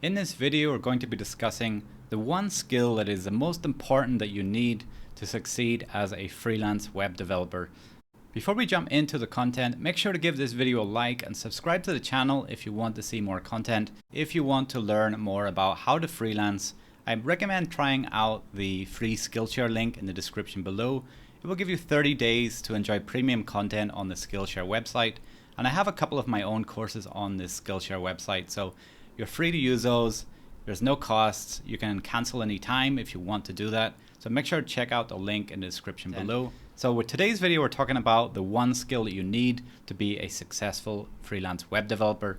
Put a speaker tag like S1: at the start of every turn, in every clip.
S1: In this video, we're going to be discussing the one skill that is the most important that you need to succeed as a freelance web developer. Before we jump into the content, make sure to give this video a like and subscribe to the channel if you want to see more content. If you want to learn more about how to freelance, I recommend trying out the free Skillshare link in the description below. It will give you 30 days to enjoy premium content on the Skillshare website. And I have a couple of my own courses on this Skillshare website, so you're free to use those. There's no costs. You can cancel any time if you want to do that. So make sure to check out the link in the description below. So with today's video, we're talking about the one skill that you need to be a successful freelance web developer.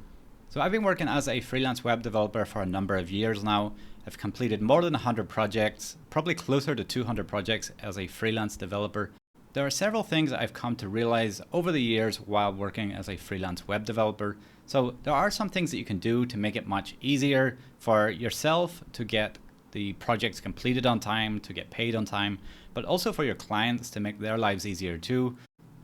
S1: So I've been working as a freelance web developer for a number of years now. I've completed more than 100 projects, probably closer to 200 projects as a freelance developer. There are several things that I've come to realize over the years while working as a freelance web developer. So there are some things that you can do to make it much easier for yourself to get the projects completed on time, to get paid on time, but also for your clients to make their lives easier too.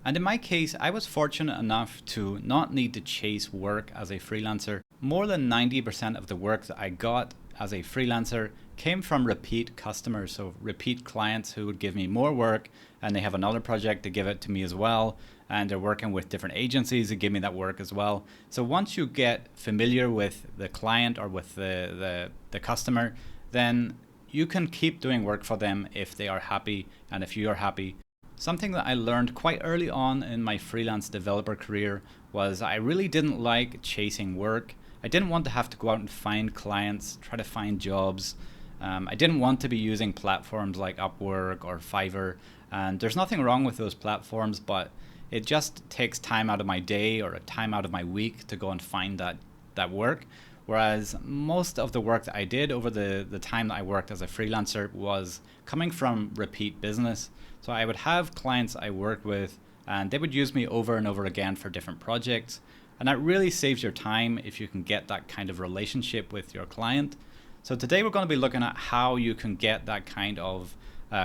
S1: And in my case, I was fortunate enough to not need to chase work as a freelancer. More than 90% of the work that I got as a freelancer came from repeat customers, so repeat clients who would give me more work and they have another project to give it to me as well, and they're working with different agencies that give me that work as well. So once you get familiar with the client or with the customer, then you can keep doing work for them if they are happy and if you are happy. Something that I learned quite early on in my freelance developer career was I really didn't like chasing work. I didn't want to have to go out and find clients, try to find jobs. I didn't want to be using platforms like Upwork or Fiverr, and there's nothing wrong with those platforms, but it just takes time out of my day or a time out of my week to go and find that work. Whereas most of the work that I did over the time that I worked as a freelancer was coming from repeat business. So I would have clients I worked with and they would use me over and over again for different projects. And that really saves your time if you can get that kind of relationship with your client. So today we're going to be looking at how you can get that kind of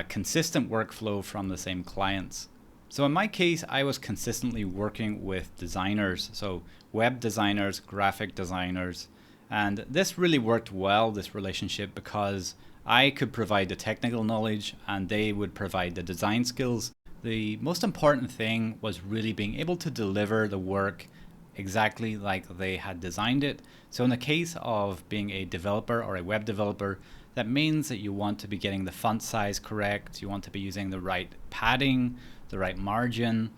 S1: consistent workflow from the same clients. So in my case, I was consistently working with designers, so web designers, graphic designers, and this really worked well, this relationship, because I could provide the technical knowledge and they would provide the design skills. The most important thing was really being able to deliver the work exactly like they had designed it. So in the case of being a developer or a web developer, that means that you want to be getting the font size correct, you want to be using the right padding, the right margin,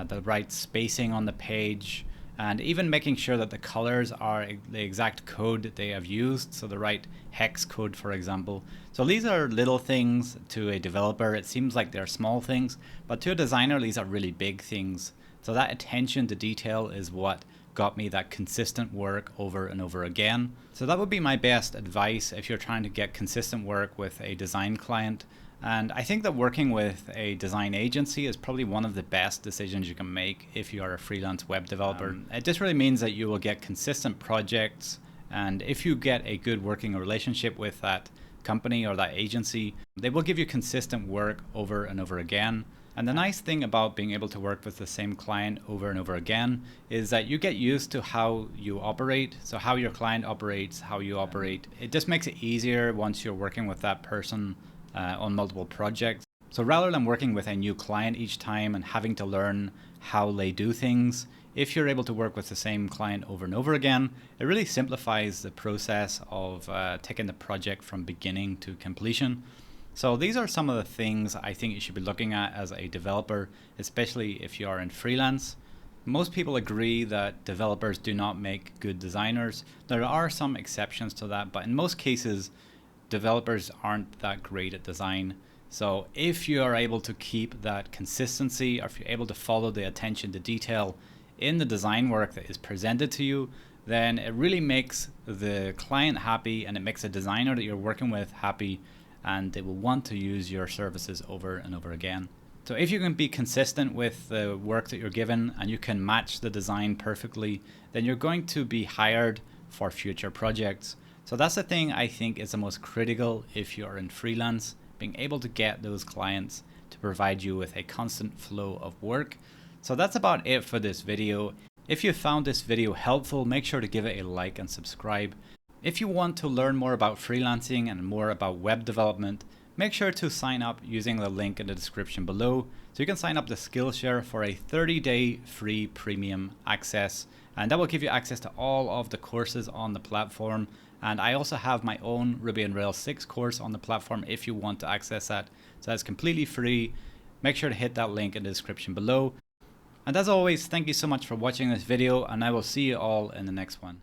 S1: the right spacing on the page, and even making sure that the colors are the exact code that they have used, so the right hex code, for example. So these are little things to a developer. It seems like they're small things, but to a designer, these are really big things. So that attention to detail is what got me that consistent work over and over again. So that would be my best advice if you're trying to get consistent work with a design client. And I think that working with a design agency is probably one of the best decisions you can make if you are a freelance web developer. It just really means that you will get consistent projects, and if you get a good working relationship with that company or that agency, they will give you consistent work over and over again. And the nice thing about being able to work with the same client over and over again is that you get used to how you operate. So how your client operates, how you operate. It just makes it easier once you're working with that person on multiple projects. So rather than working with a new client each time and having to learn how they do things, if you're able to work with the same client over and over again, it really simplifies the process of taking the project from beginning to completion. So these are some of the things I think you should be looking at as a developer, especially if you are in freelance. Most people agree that developers do not make good designers. There are some exceptions to that, but in most cases, developers aren't that great at design. So if you are able to keep that consistency, or if you're able to follow the attention to detail in the design work that is presented to you, then it really makes the client happy and it makes the designer that you're working with happy, and they will want to use your services over and over again. So if you can be consistent with the work that you're given and you can match the design perfectly, then you're going to be hired for future projects. So that's the thing I think is the most critical if you're in freelance, being able to get those clients to provide you with a constant flow of work. So that's about it for this video. If you found this video helpful, make sure to give it a like and subscribe. If you want to learn more about freelancing and more about web development, make sure to sign up using the link in the description below. So you can sign up to Skillshare for a 30-day free premium access, and that will give you access to all of the courses on the platform. And I also have my own Ruby on Rails 6 course on the platform if you want to access that. So that's completely free. Make sure to hit that link in the description below. And as always, thank you so much for watching this video, and I will see you all in the next one.